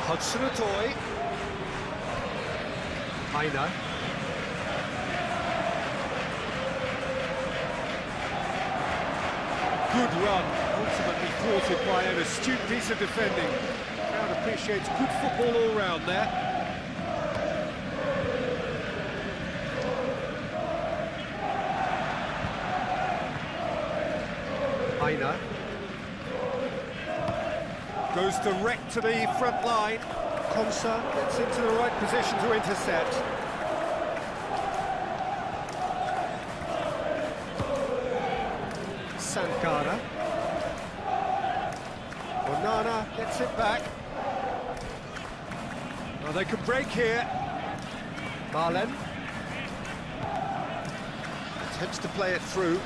Hudson-Odoi. Heiner. Good run, ultimately thwarted by an astute piece of defending. Crowd appreciates good football all round there. Heiner. Goes direct to the front line. Konsa gets into the right position to intercept. Sankara. Onana gets it back. Well, they could break here. Marlen attempts to play it through.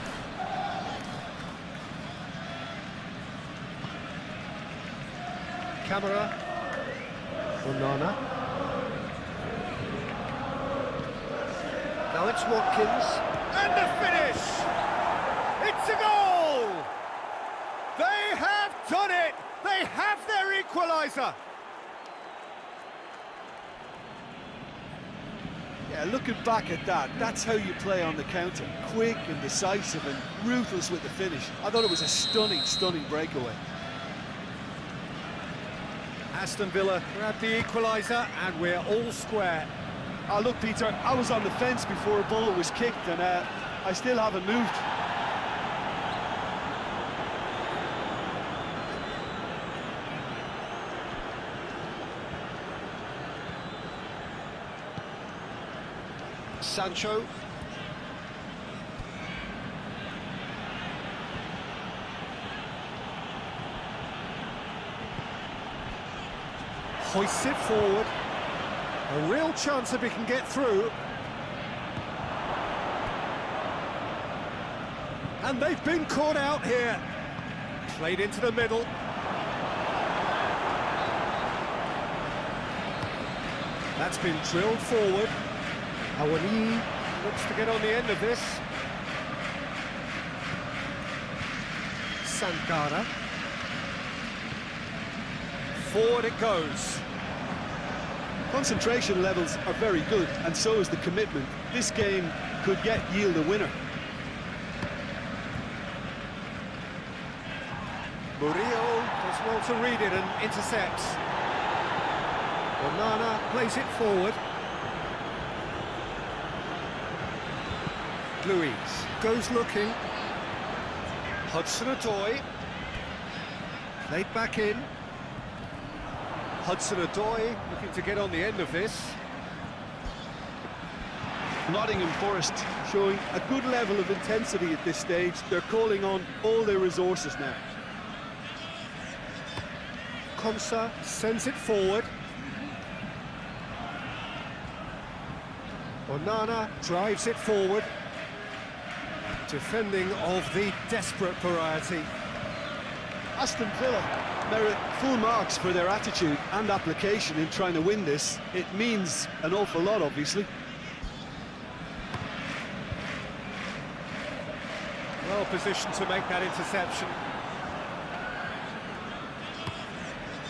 Camera. Onana. Now it's Watkins. And the finish! It's a goal! They have done it! They have their equaliser! Yeah, looking back at that, that's how you play on the counter. Quick and decisive and ruthless with the finish. I thought it was a stunning, stunning breakaway. Aston Villa grab the equaliser and we're all square. Oh, look, Peter, I was on the fence before a ball was kicked and I still haven't moved. Sancho. Hoists it forward. A real chance if he can get through. And they've been caught out here. Played into the middle. That's been drilled forward. Awani looks to get on the end of this. Sankara. Forward it goes. Concentration levels are very good, and so is the commitment. This game could yet yield a winner. Murillo does well to read it and intercepts. Onana plays it forward. Luiz goes looking. Hudson-Odoi. Played back in. Hudson-Odoi looking to get on the end of this. Nottingham Forest showing a good level of intensity at this stage. They're calling on all their resources now. Konsa sends it forward. Onana drives it forward. Defending of the desperate variety. Aston Villa merit full marks for their attitude and application in trying to win this. It means an awful lot, obviously. Well positioned to make that interception.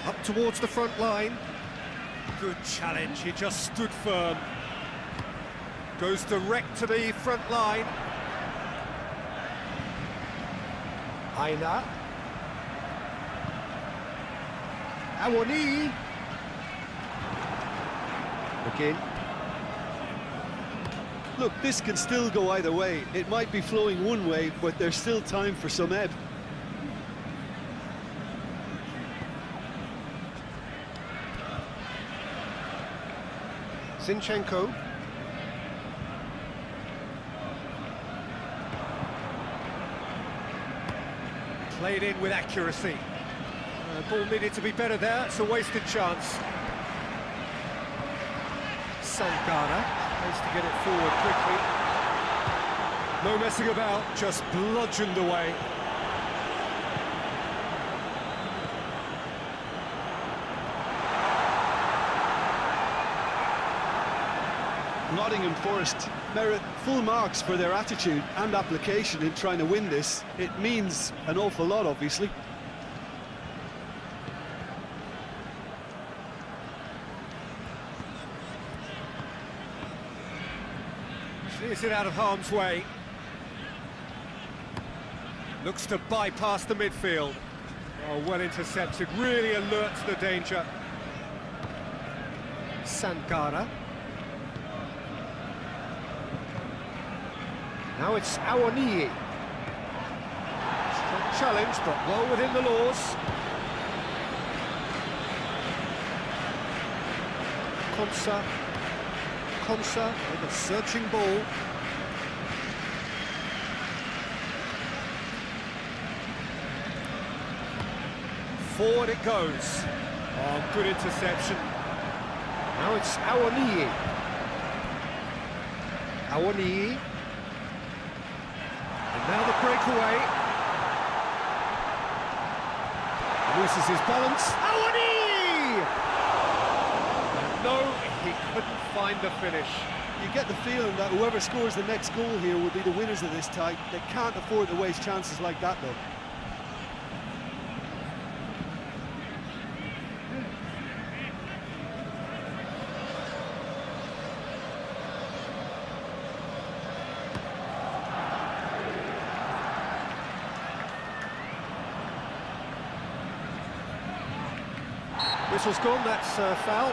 Up towards the front line. Good challenge, he just stood firm. Goes direct to the front line. Heiner. Awani. Again. Look, this can still go either way. It might be flowing one way, but there's still time for some ebb. Zinchenko. Played in with accuracy. Ball needed to be better there, it's a wasted chance. Sankara tries to get it forward quickly. No messing about, just bludgeoned away. Nottingham Forest merit full marks for their attitude and application in trying to win this. It means an awful lot, obviously. Clears it out of harm's way. Looks to bypass the midfield. Oh, well intercepted, really alert to the danger. Sankara. Now it's Awoniyi. Strong challenge, but well within the laws. Konsa with a searching ball. Forward it goes. Oh, good interception. Now it's Awoniyi. And now the breakaway. Loses his balance. Awoniyi! No, he couldn't find the finish. You get the feeling that whoever scores the next goal here will be the winners of this tie. They can't afford to waste chances like that, though. Whistle's gone, that's foul.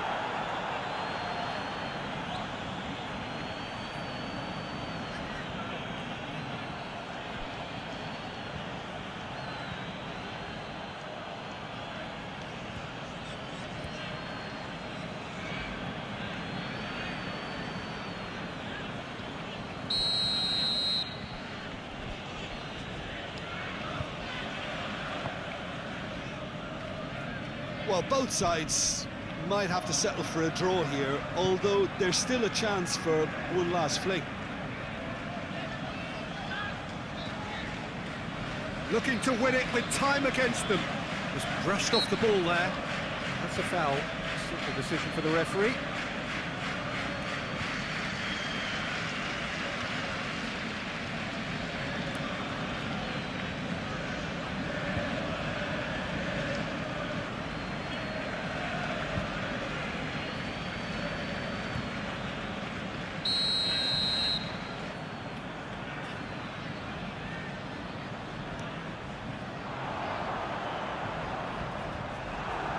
Well, both sides might have to settle for a draw here, although there's still a chance for one last fling. Looking to win it with time against them. Just brushed off the ball there. That's a foul. Simple decision for the referee.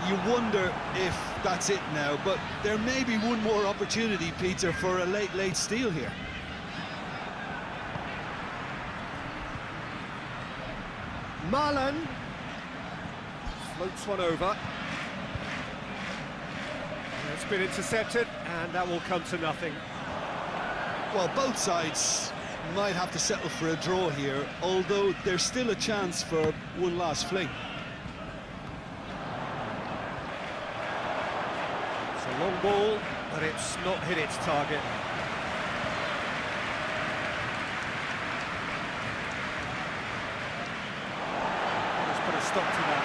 You wonder if that's it now, but there may be one more opportunity, Peter, for a late steal here. Marlon floats one over. It's been intercepted, and that will come to nothing. Well, both sides might have to settle for a draw here, although there's still a chance for one last fling. Long ball, but it's not hit its target. Let's put a stop to that.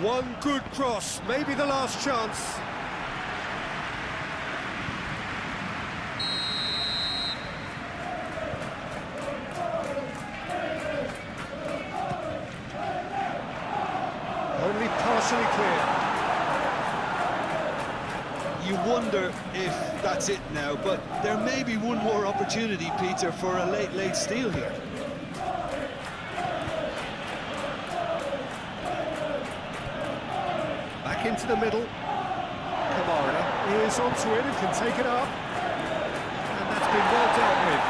One good cross, maybe the last chance. Only partially clear. You wonder if that's it now, but there may be one more opportunity, Peter, for a late steal here. Back into the middle. Kamara is onto it and can take it up. And that's been well dealt with.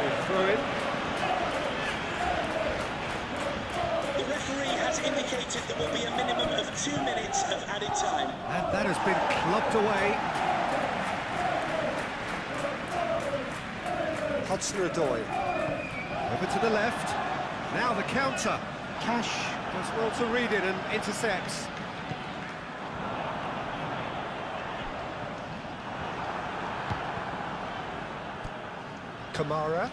Big throw in. Indicated there will be a minimum of 2 minutes of added time. And that has been clubbed away. Hudson-Odoi. Over to the left. Now the counter. Cash does well to read it and intercepts. Kamara.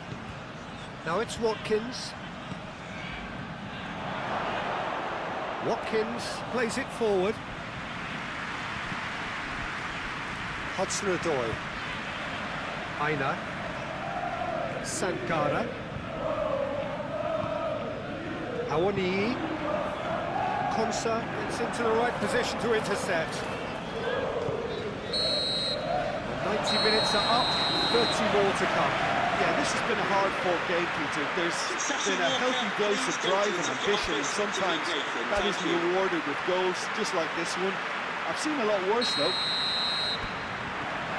Now it's Watkins. Watkins plays it forward. Hudson-Odoi. Aina. Sankara. Awani. Konsa gets into the right position to intercept. 90 minutes are up, 30 more to come. Yeah, this has been a hard-fought game, Peter. There's been a healthy dose of drive and ambition, and sometimes that isn't rewarded with goals, just like this one. I've seen a lot worse, though.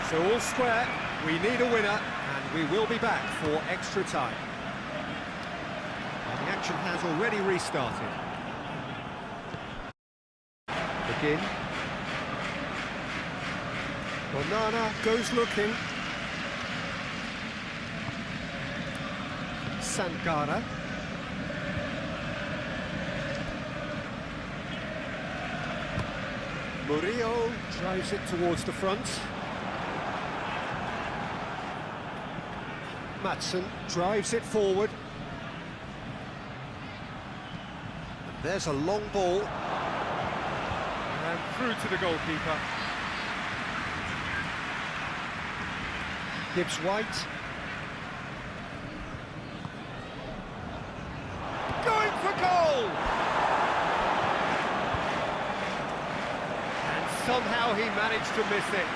So all square, we need a winner, and we will be back for extra time. And the action has already restarted. Begin. Onana goes looking. Sankara. Murillo drives it towards the front. Maatsen drives it forward. And there's a long ball. And through to the goalkeeper. Gibbs-White. Going for goal! And somehow he managed to miss it.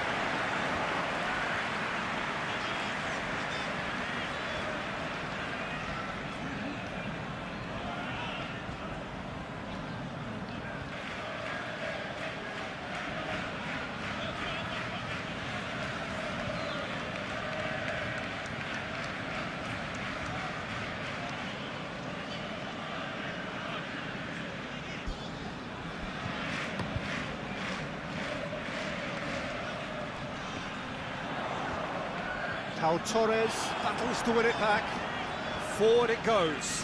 Pau Torres battles to win it back. Forward it goes.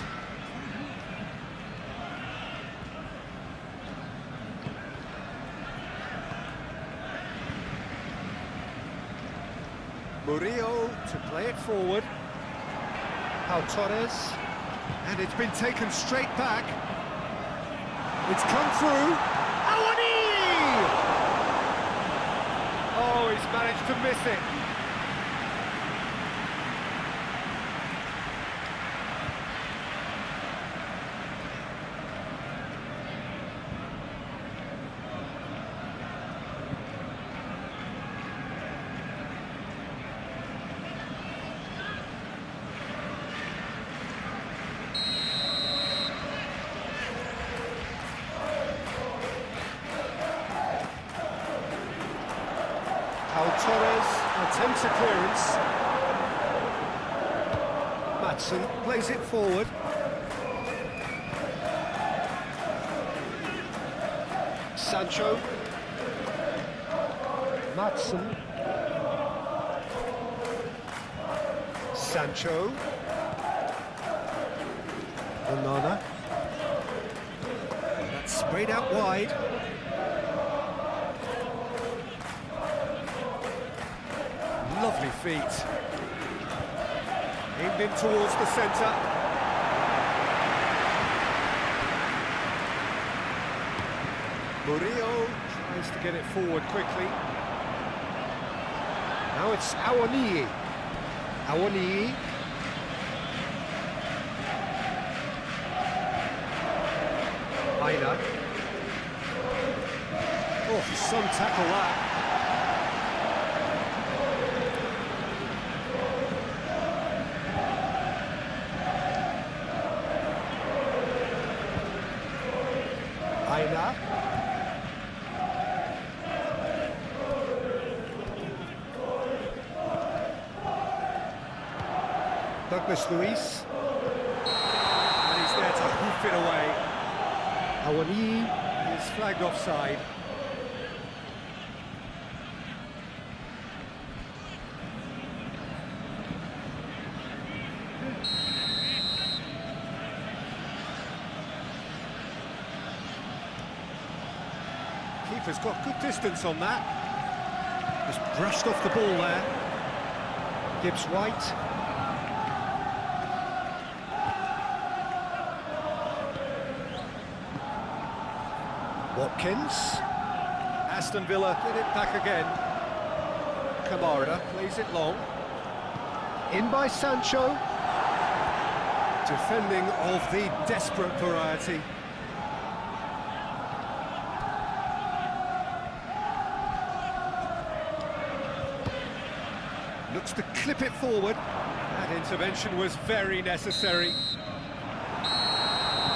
Murillo to play it forward. Pau Torres. And it's been taken straight back. It's come through. Awani! Oh, he's managed to miss it. Pau Torres attempts a clearance. Maatsen plays it forward. Sancho. Maatsen. Sancho. Onana. That's sprayed out wide. Lovely feet. Aimed in towards the centre. Murillo tries to get it forward quickly. Now it's Awani. Awani. Aina. Oh, some tackle that. Aina. Douglas Luiz. And he's there to hoof it away. Awani is flagged offside. Keeper's got good distance on that. Just brushed off the ball there. Gibbs-White. Watkins. Aston Villa get it back again. Kamara plays it long. In by Sancho. Defending of the desperate variety. Looks to clip it forward. That intervention was very necessary.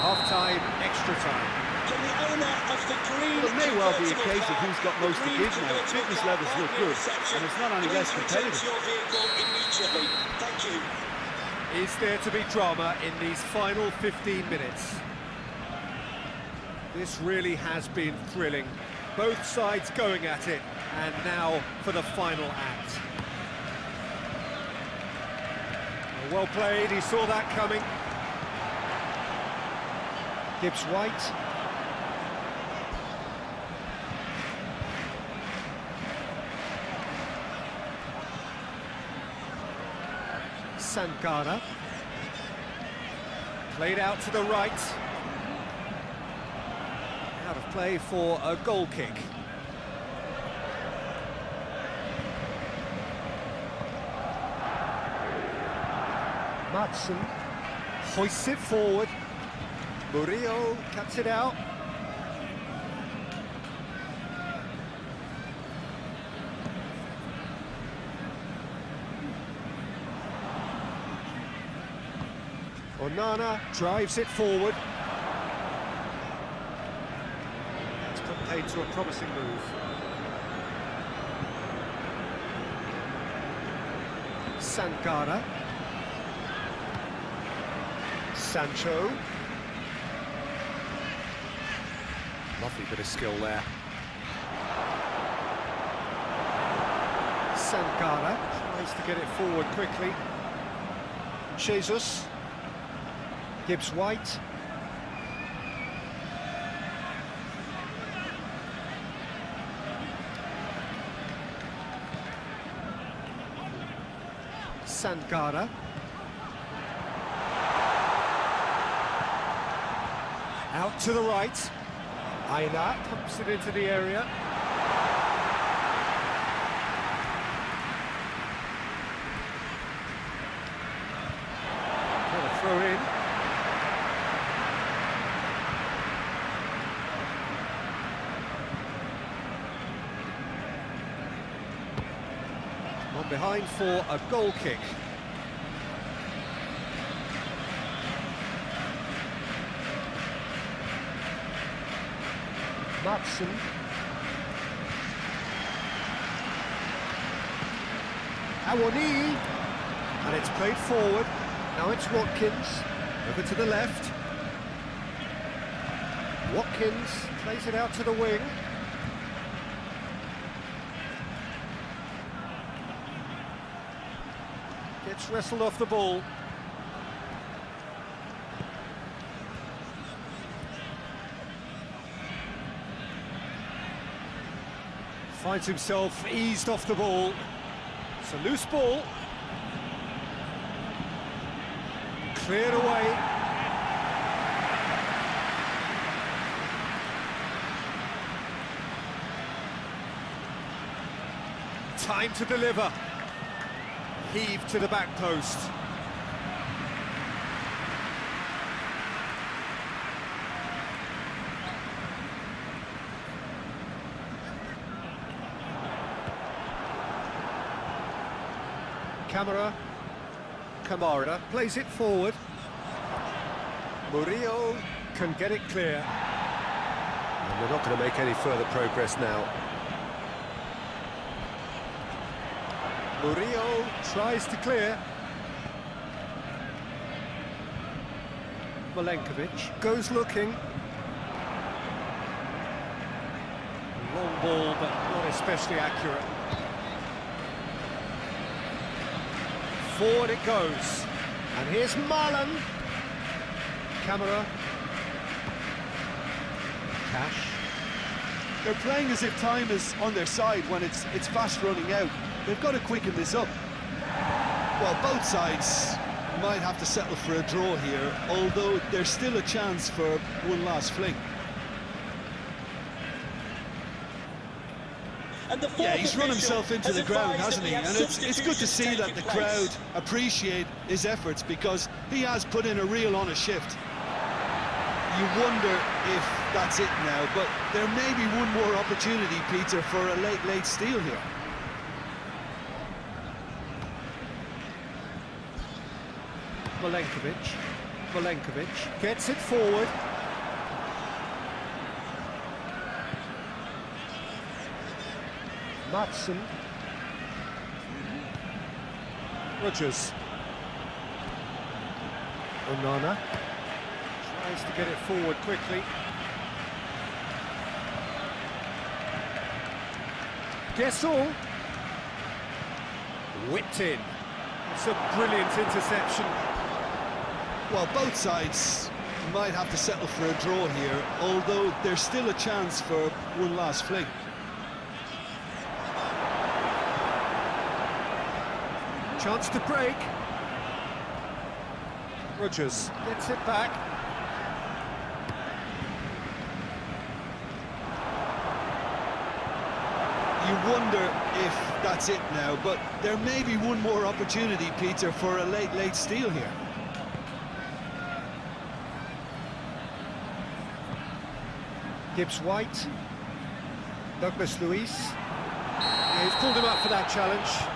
Half-time, extra time. Can the owner of the green Well, it may well be a convertible case of car, who's got most to green give now. convertible Fitness car levels look at good, reception. and it's not any less Please return competitive. to your vehicle immediately. Thank you. Is there to be drama in these final 15 minutes? This really has been thrilling. Both sides going at it, and now for the final act. Well played, he saw that coming. Gibbs-White. Sankara. Played out to the right. Out of play for a goal kick. Matson hoists it forward. Murillo cuts it out. Onana drives it forward. It's played to a promising move. Sankara. Sancho. Lovely bit of skill there. Sankara tries to get it forward quickly. Jesus. Gibbs-White. Sankara. Out to the right. Aina pumps it into the area. Got a throw in. On behind for a goal kick. Matson. Awani. And it's played forward. Now it's Watkins. Over to the left. Watkins plays it out to the wing. Gets wrestled off the ball. Finds himself eased off the ball. It's a loose ball. Cleared away. Time to deliver. Heave to the back post. Kamara plays it forward. Murillo can get it clear. And they're not going to make any further progress now. Murillo tries to clear. Milenkovic goes looking. Long ball, but not especially accurate. Forward it goes. And here's Marlon. Camera. Cash. They're playing as if time is on their side when it's fast running out. They've got to quicken this up. Well, both sides might have to settle for a draw here, although there's still a chance for one last fling. And the Yeah, fourth he's run official himself into has the ground, advised hasn't that he? we have And it's good to see that substitutions the taking crowd place. appreciate his efforts, because he has put in a real honest shift. You wonder if that's it now, but there may be one more opportunity, Peter, for a late steal here. Milenkovic gets it forward. Matson. Rodgers. Onana tries to get it forward quickly. Guessel. Whipped in. It's a brilliant interception. Well, both sides might have to settle for a draw here, although there's still a chance for one last fling. Chance to break. Rodgers gets it back. You wonder if that's it now, but there may be one more opportunity, Peter, for a late steal here. Gibbs-White. Douglas Luiz. Yeah, he's pulled him up for that challenge.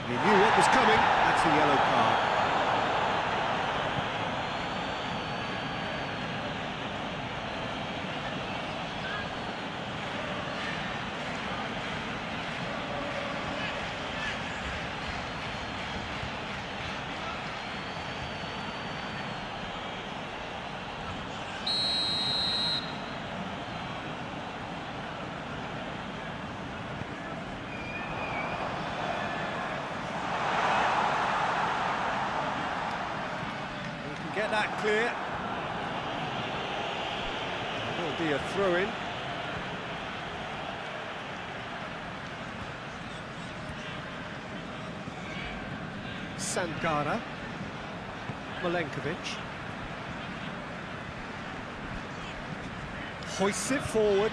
He knew what was coming. That's a yellow card. Get that clear. Will be a throw-in. Sangara. Milenkovic. Hoists it forward.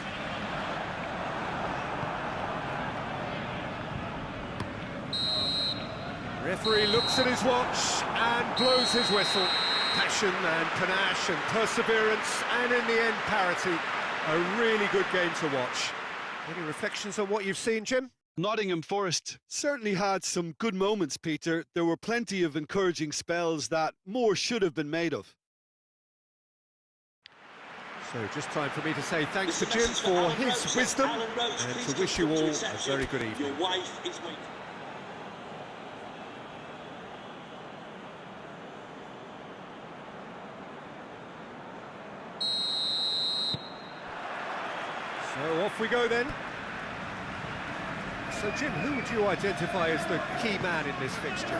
Referee looks at his watch and blows his whistle. Passion and panache and perseverance, and in the end, parity. A really good game to watch. Any reflections on what you've seen, Jim? Nottingham Forest certainly had some good moments, Peter. There were plenty of encouraging spells that more should have been made of. So just time for me to say thanks to Jim for his wisdom and to wish you all a very good evening. Your wife is waiting. So off we go then. So Jim, who would you identify as the key man in this fixture?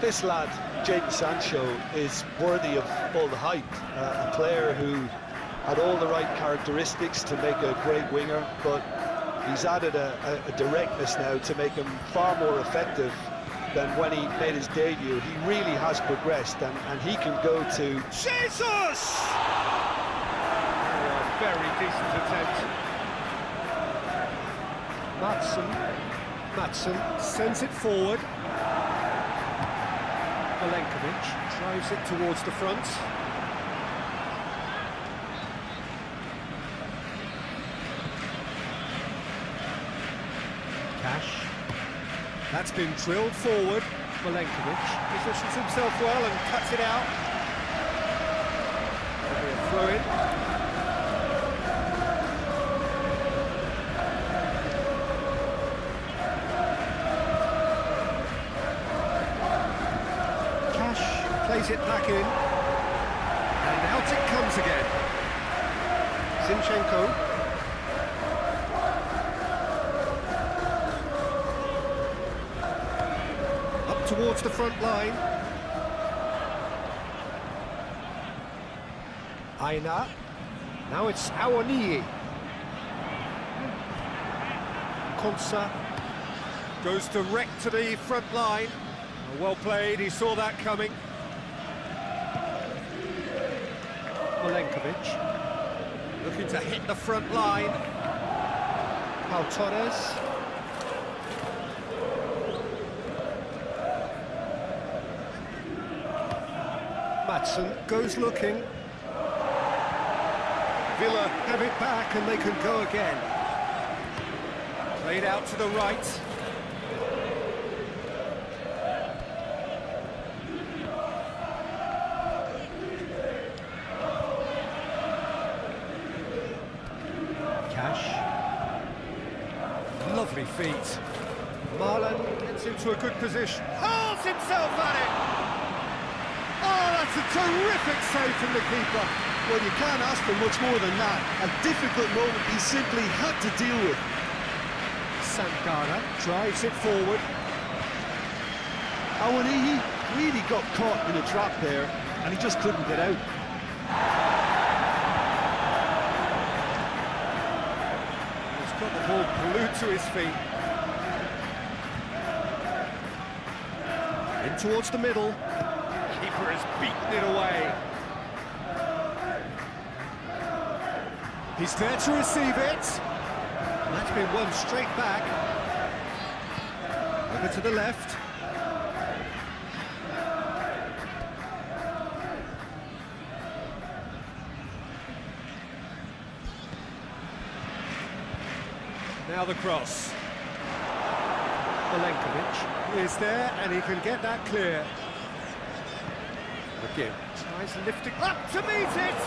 This lad, Jadon Sancho, is worthy of all the hype. A player who had all the right characteristics to make a great winger, but he's added a directness now to make him far more effective than when he made his debut. He really has progressed, and he can go to... Jesus! Oh, a very decent attempt. Matson sends it forward. Milenkovic drives it towards the front. Cash. That's been drilled forward. Milenkovic positions himself well and cuts it out. That'll be a throw-in. Plays it back in, and out it comes again. Zinchenko. Up towards the front line. Aina. Now it's Awoniyi. Konsa goes direct to the front line. Well played, he saw that coming. Milenkovic. Looking to hit the front line. Pau Torres. Madsen goes looking. Villa have it back and they can go again. Played out to the right. Lovely feet. Marlon gets into a good position. Hurls himself at it! Oh, that's a terrific save from the keeper. Well, you can't ask for much more than that. A difficult moment he simply had to deal with. Sankara drives it forward. Oh, and he really got caught in a trap there, and he just couldn't get out. Got the ball glued to his feet. In towards the middle. Keeper has beaten it away. He's there to receive it. And that's been won straight back. Over to the left. Now the cross. Milenkovic is there and he can get that clear. Again, tries lifting up to meet it!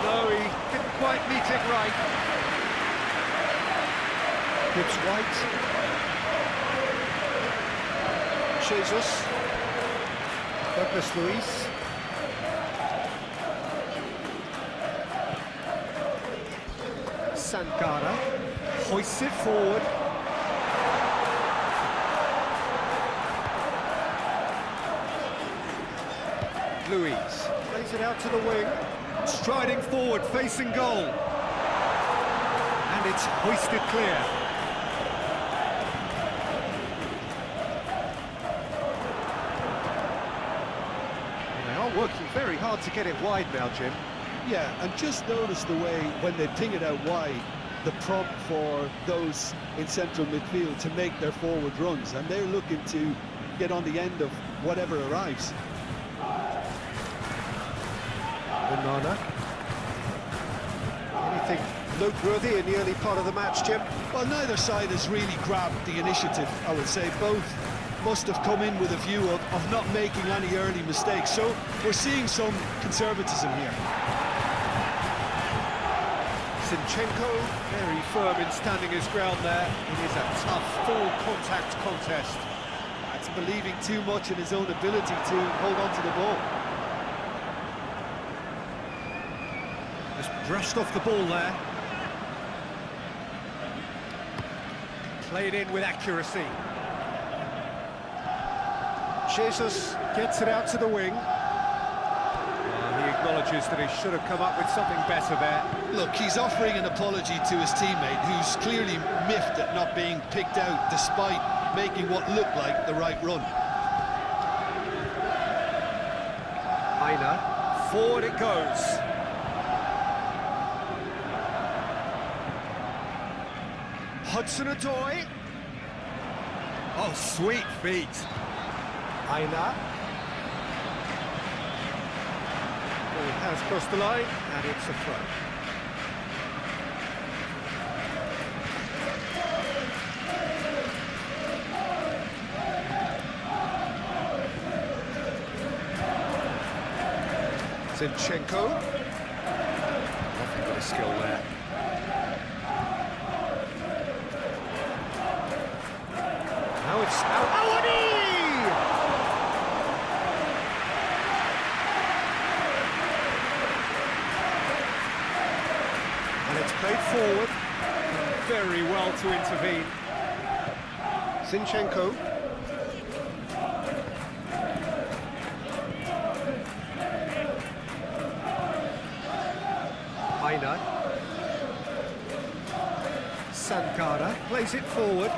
No, he didn't quite meet it right. Gibbs White. Jesus. Douglas Luiz. Sankara hoists it forward. Luiz plays it out to the wing, striding forward, facing goal. And it's hoisted clear. They are working very hard to get it wide now, Jim. Yeah, and just notice the way, when they ping it out wide, the prompt for those in central midfield to make their forward runs, and they're looking to get on the end of whatever arrives. Banana. Anything noteworthy in the early part of the match, Jim? Well, neither side has really grabbed the initiative, I would say. Both must have come in with a view of not making any early mistakes, so we're seeing some conservatism here. Zinchenko, very firm in standing his ground there. It is a tough, full-contact contest. That's believing too much in his own ability to hold on to the ball. Just brushed off the ball there. Played in with accuracy. Jesus gets it out to the wing. He acknowledges that he should have come up with something better there. Look, he's offering an apology to his teammate, who's clearly miffed at not being picked out despite making what looked like the right run. Aina, forward it goes. Hudson-Odoi. Oh, sweet feet. Aina. Ball has crossed the line, and it's a throw. Zinchenko. Awfully got a skill there. Now it's Awani! And it's played forward. Very well to intervene. Zinchenko. Aina. Sankara plays it forward.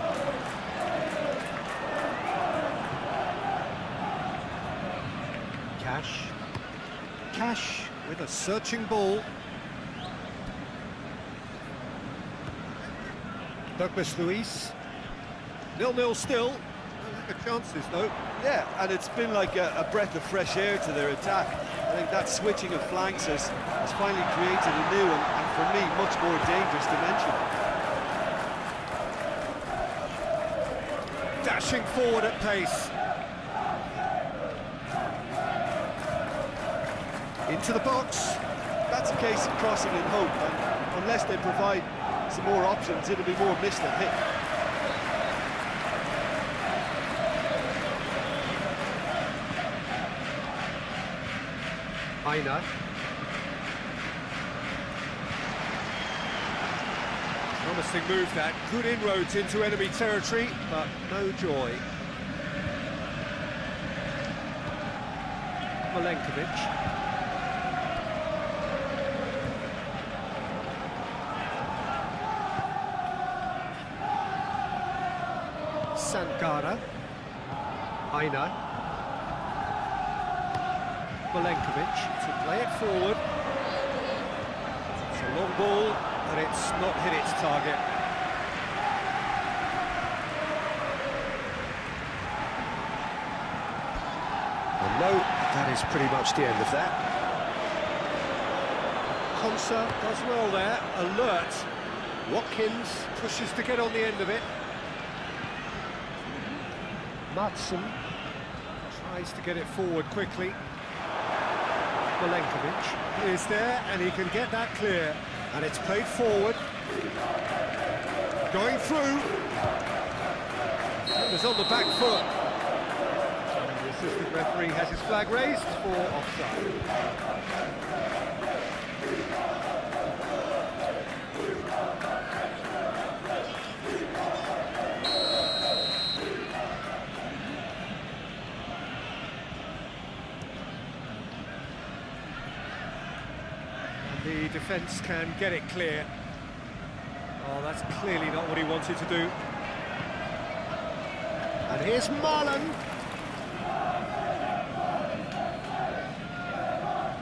Cash with a searching ball. Douglas Luiz. 0-0 still. No lack of chances though. Yeah, and it's been like a breath of fresh air to their attack. I think that switching of flanks has finally created a new and for me, much more dangerous dimension. Dashing forward at pace. Into the box. That's a case of crossing in hope, and unless they provide some more options, it'll be more miss than hit. Aina. Promising move that. Good inroads into enemy territory, but no joy. Milenkovic. Sankara. Aina. Milenkovic to play it forward. It's a long ball, but it's not hit its target. And no, that is pretty much the end of that. Konsa does well there, alert. Watkins pushes to get on the end of it. Madsen tries to get it forward quickly. Milenkovic is there, and he can get that clear. And it's played forward. Going through. It was on the back foot. And the assistant referee has his flag raised for offside. The defence can get it clear. Oh, that's clearly not what he wanted to do. And here's Marlon.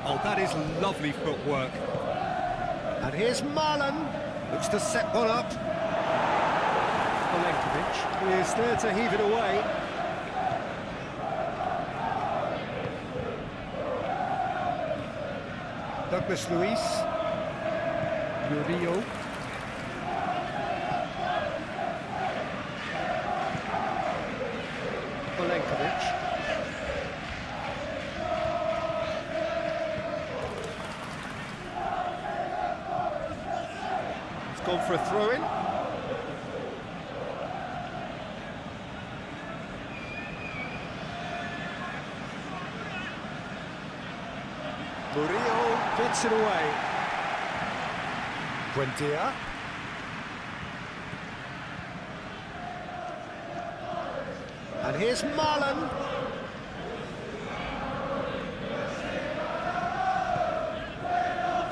Oh, that is lovely footwork. And here's Marlon. Looks to set one up. Milenkovic is there to heave it away. Douglas Luiz, Murillo, Milenkovic, he's gone for a throw-in. Murillo gets it away. Buendia. And here's Marlon.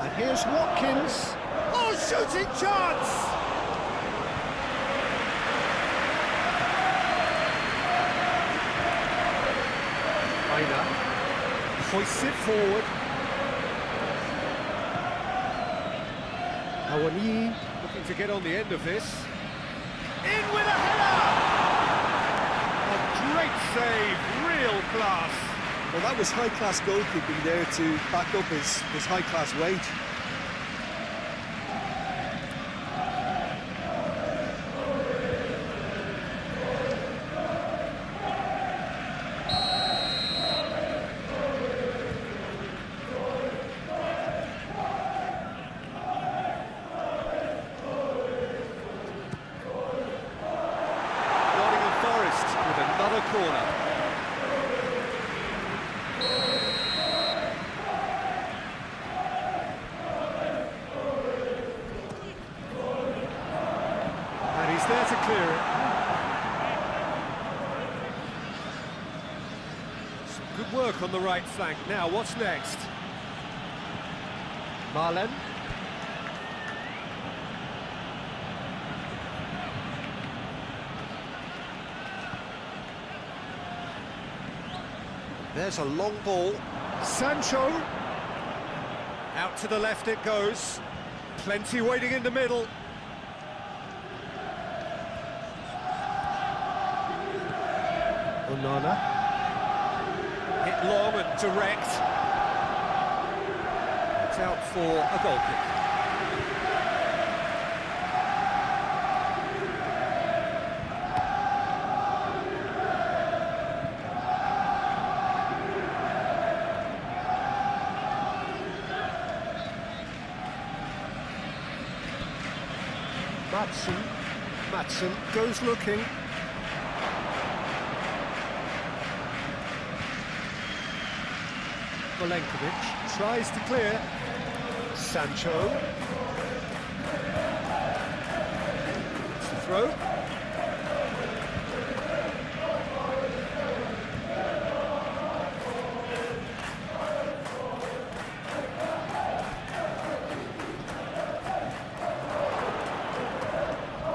And here's Watkins. Oh, shooting chance! Aina hoists it forward. Awani looking to get on the end of this. In with a header! A great save, real class. Well, that was high-class goalkeeping there to back up his high-class weight. Another corner. And he's there to clear it. Some good work on the right flank. Now, what's next? Marlen. There's a long ball. Sancho. Out to the left it goes. Plenty waiting in the middle. Onana. Hit long and direct. It's out for a goal kick. Matson goes looking. Milenkovic tries to clear. Sancho. It's the throw.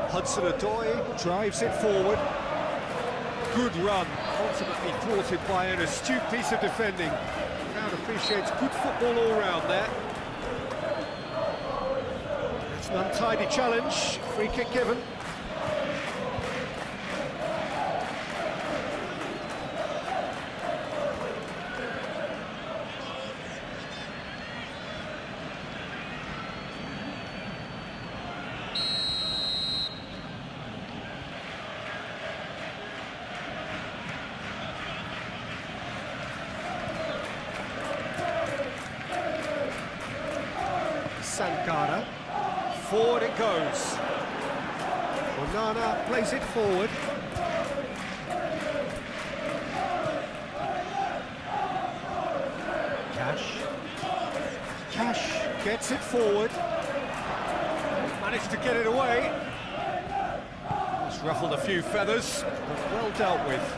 Hudson-Odoi drives it forward. Good run, ultimately thwarted by an astute piece of defending. Crowd appreciates good football all round there. It's an untidy challenge, free kick given. Sankara, forward it goes. Onana plays it forward. Cash gets it forward. Managed to get it away. It's ruffled a few feathers, but well dealt with.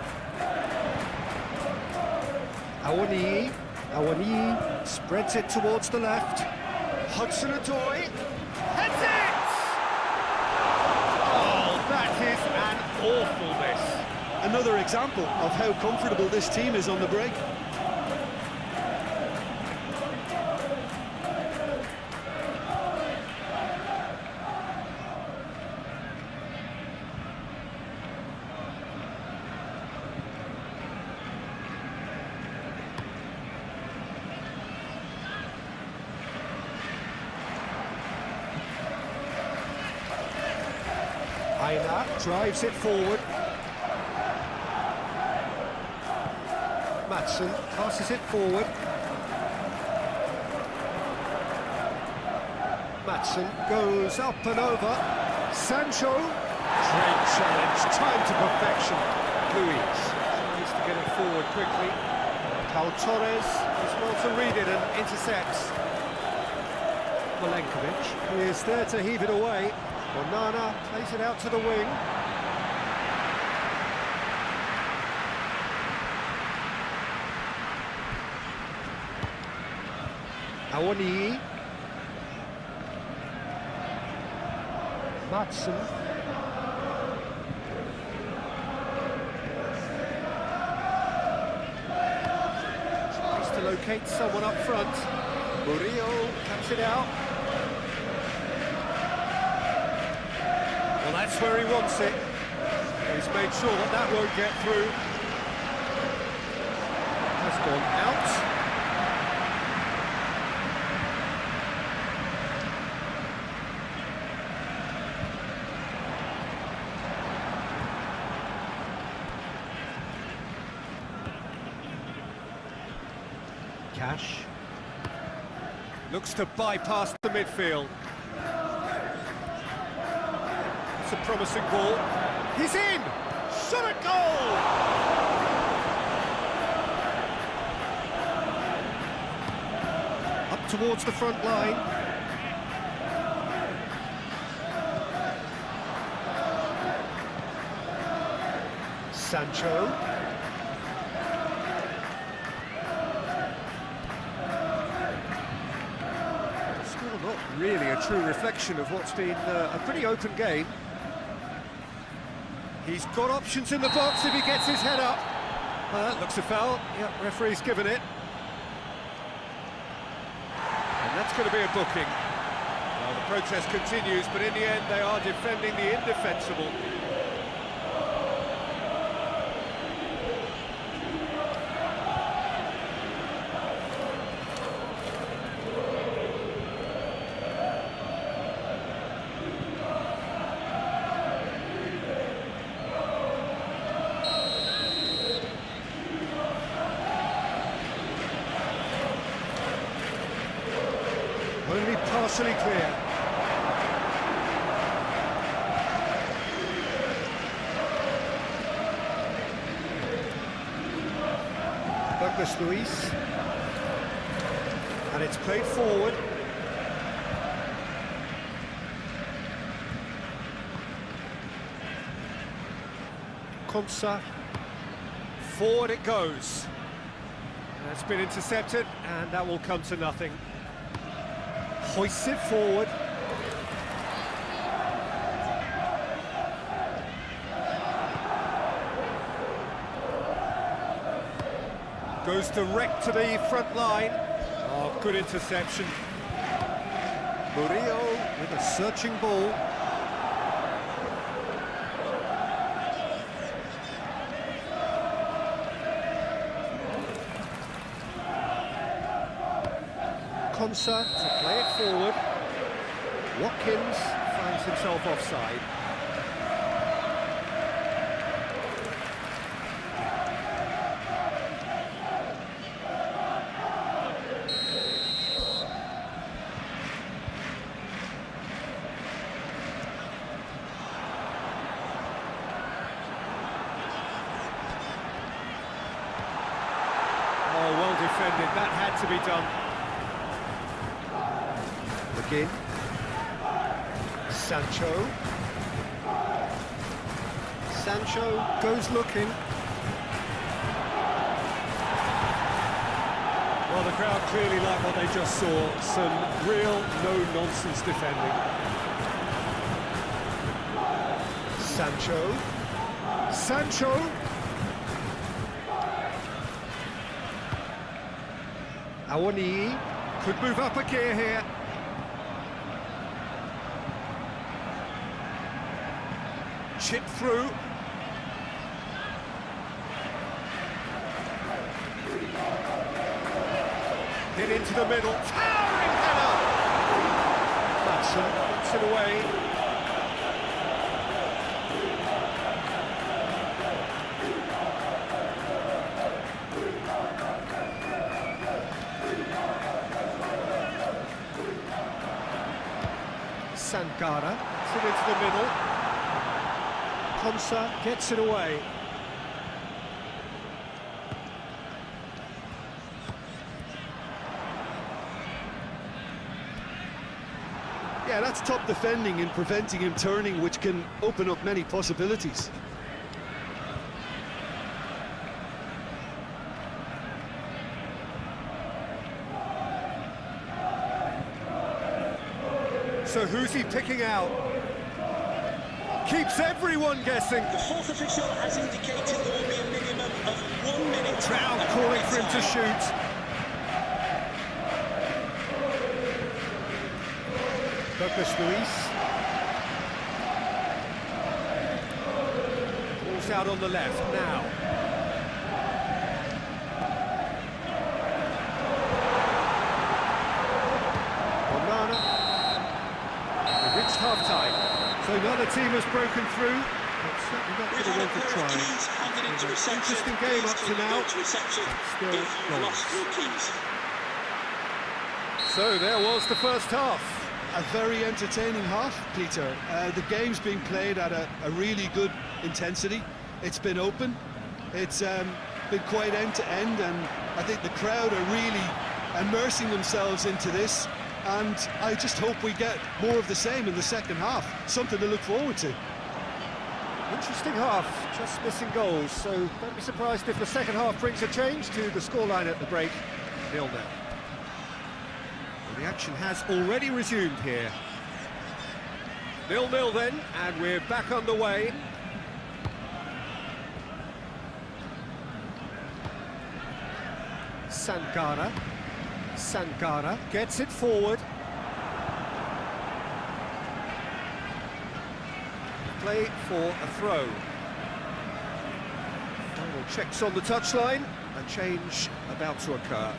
Awani spreads it towards the left. Hudson-Odoi heads it! Oh, that is an awful miss. Another example of how comfortable this team is on the break. Aina drives it forward. Matson passes it forward. Matson goes up and over. Sancho. Great challenge, time to perfection. Luis tries to get it forward quickly. Pau Torres is well to read it and intercepts. Milenkovic is there to heave it away. Onana plays it out to the wing. Awani. Matson. Tries to locate someone up front. Murillo cuts it out. Well, that's where he wants it. He's made sure that that won't get through. Has gone out. Cash looks to bypass the midfield. It's a promising ball. He's in! Shot at goal! Up towards the front line. Sancho. Still not really a true reflection of what's been a pretty open game. He's got options in the box if he gets his head up. That looks a foul. Yep, referee's given it. And that's going to be a booking. Well, the protest continues, but in the end they are defending the indefensible. Only partially clear. Douglas Luiz. And it's played forward. Konsa. Forward it goes. That's been intercepted, and that will come to nothing. Hoists it forward. Goes direct to the front line. Oh, good interception. Murillo with a searching ball. Konsa to play it forward. Watkins finds himself offside. Oh, well defended. That had to be done. Again. Sancho. Sancho goes looking. Well, the crowd clearly like what they just saw. Some real no-nonsense defending. Sancho. Sancho. Awani could move up a gear here. Chip through. Hit into the middle. Towering header! Hudson puts it away. Sankara puts it into the middle. Konsa gets it away. Yeah, that's top defending and preventing him turning, which can open up many possibilities. So who's he picking out? Keeps everyone guessing. The fourth official has indicated there will be a minimum of 1 minute. Crowd calling for him to shoot. Douglas Luiz. Ball's out on the left now. Onana. We've reached half-time. So another team has broken through, but certainly not going to want to try. It's an interesting game up to now. Still goals. So there was the first half. A very entertaining half, Peter. The game's been played at a really good intensity. It's been open. It's been quite end-to-end, and I think the crowd are really immersing themselves into this. And I just hope we get more of the same in the second half. Something to look forward to. Interesting half, just missing goals, so don't be surprised if the second half brings a change to the scoreline at the break. 0-0. Well, the action has already resumed here. 0-0 then, and we're back underway. Sankara. Sankara gets it forward. Play for a throw. Final checks on the touchline. A change about to occur.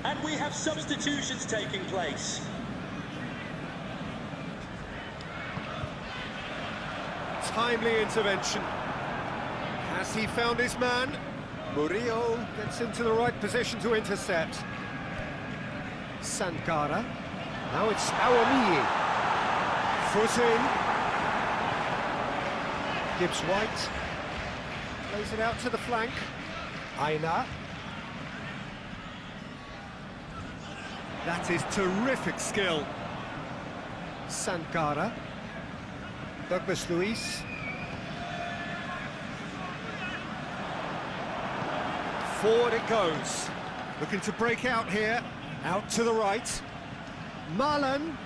And we have substitutions taking place. Timely intervention. Has he found his man? Murillo gets into the right position to intercept. Sankara. Now it's Awamiyi. Foot in. Gibbs White. Plays it out to the flank. Aina. That is terrific skill. Sankara. Douglas Luiz. Forward it goes. Looking to break out here. Out to the right. Marlon.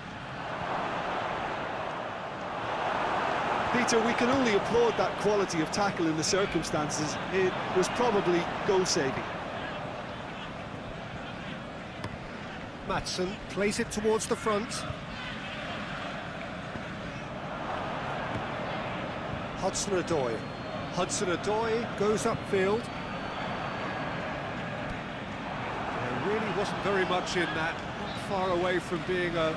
Peter, we can only applaud that quality of tackle in the circumstances. It was probably goal-saving. Maatsen plays it towards the front. Hudson-Odoi. Hudson-Odoi goes upfield. There really wasn't very much in that, not far away from being a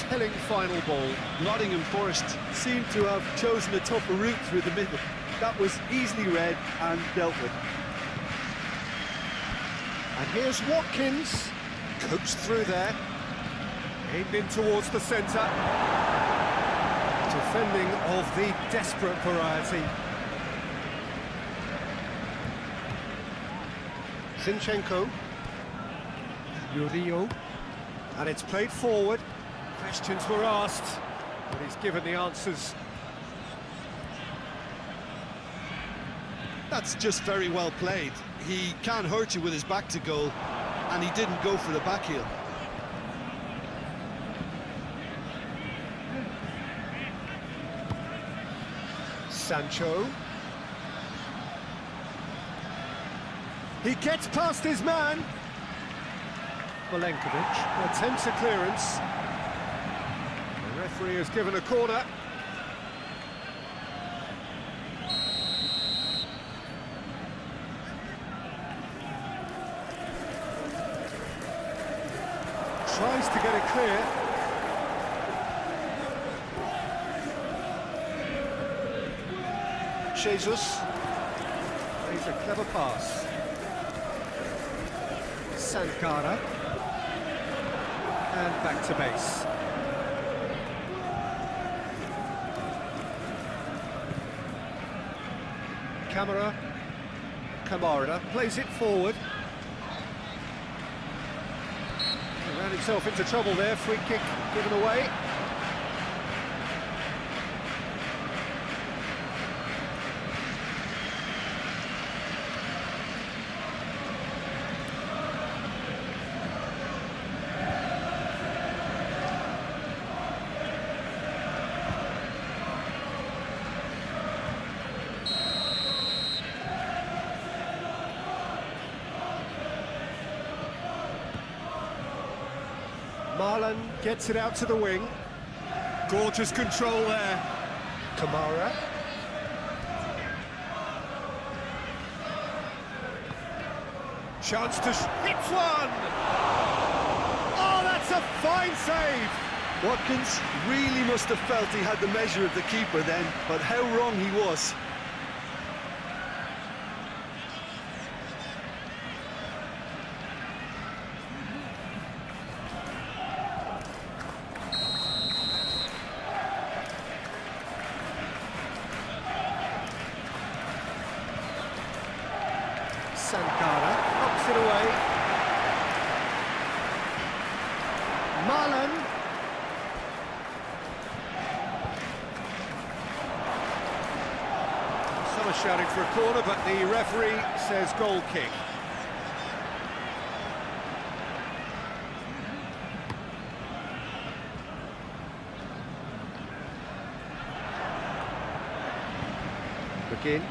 telling final ball. Nottingham Forest seemed to have chosen a tougher route through the middle. That was easily read and dealt with. And here's Watkins, coached through there, aimed in towards the centre. Defending of the desperate variety. Zinchenko, Murillo, and it's played forward. Questions were asked, but he's given the answers. That's just very well played. He can't hurt you with his back to goal, and he didn't go for the back heel. Sancho. He gets past his man. Milenkovic attempts a clearance. The referee has given a corner. Tries to get it clear. Jesus plays a clever pass. Sankara. And back to base. Kamara plays it forward. He ran himself into trouble there, free kick given away. Marlon gets it out to the wing. Gorgeous control there. Kamara. Chance to hit one! Oh, that's a fine save! Watkins really must have felt he had the measure of the keeper then, but how wrong he was. Sankara pops it away. Marlon. Some are shouting for a corner, but the referee says goal kick. Begin.